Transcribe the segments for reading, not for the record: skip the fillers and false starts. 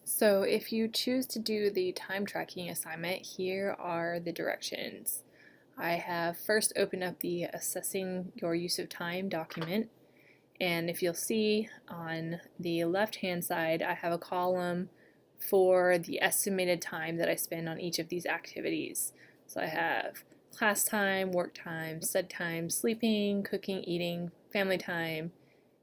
So if you choose to do the time tracking assignment, here are the directions. I have first opened up the Assessing Your Use of Time document, and if you'll see on the left-hand side, I have a column for the estimated time that I spend on each of these activities. So I have class time, work time, stud time, sleeping, cooking, eating, family time,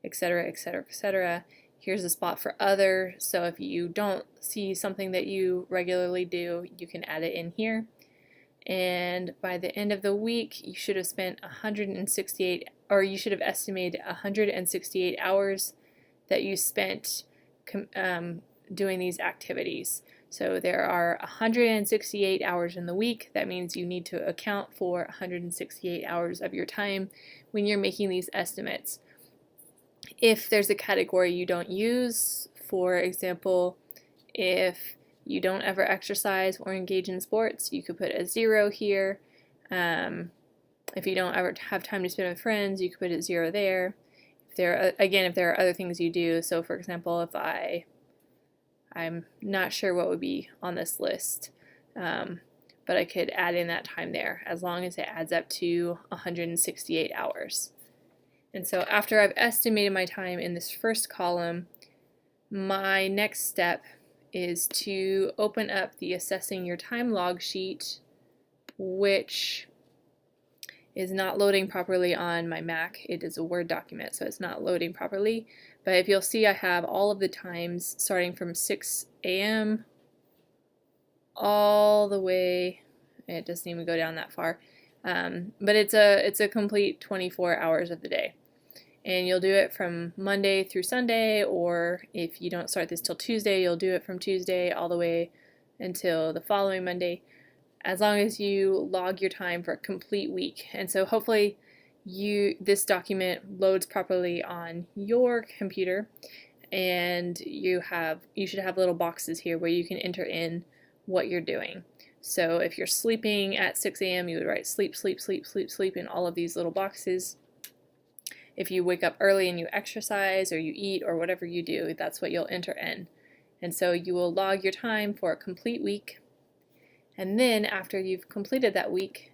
etc., etc., etc. Here's a spot for other, so if you don't see something that you regularly do, you can add it in here. And by the end of the week, you should have spent 168, or you should have estimated 168 hours that you spent doing these activities. So there are 168 hours in the week. That means you need to account for 168 hours of your time when you're making these estimates. If there's a category you don't use, for example, if you don't ever exercise or engage in sports, you could put a 0 here. If you don't ever have time to spend with friends, you could put a 0 there. If there are other things you do, so for example, if I'm not sure what would be on this list, but I could add in that time there as long as it adds up to 168 hours. And so after I've estimated my time in this first column, my next step is to open up the Assessing Your Time log sheet, which is not loading properly on my Mac. It is a Word document, so it's not loading properly. But if you'll see, I have all of the times starting from 6 a.m. all the way, it doesn't even go down that far, but it's a complete 24 hours of the day. And you'll do it from Monday through Sunday, or if you don't start this till Tuesday, you'll do it from Tuesday all the way until the following Monday, as long as you log your time for a complete week. And so hopefully this document loads properly on your computer, and you should have little boxes here where you can enter in what you're doing. So if you're sleeping at 6 a.m., you would write sleep, sleep, sleep, sleep, sleep in all of these little boxes. If you wake up early and you exercise or you eat or whatever you do, that's what you'll enter in. And so you will log your time for a complete week. And then after you've completed that week,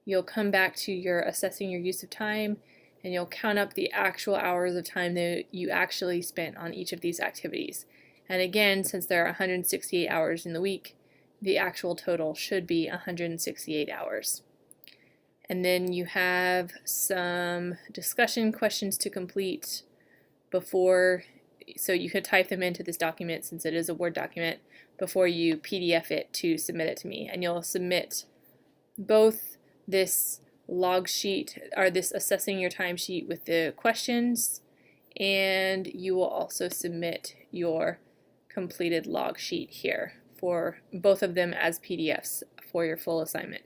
you'll come back to your Assessing Your Use of Time, and you'll count up the actual hours of time that you actually spent on each of these activities. And again, since there are 168 hours in the week, the actual total should be 168 hours. And then you have some discussion questions to complete before, so you could type them into this document since it is a Word document before you PDF it to submit it to me. And you'll submit both this log sheet, or this Assessing Your Time sheet with the questions, and you will also submit your completed log sheet here for both of them as PDFs for your full assignment.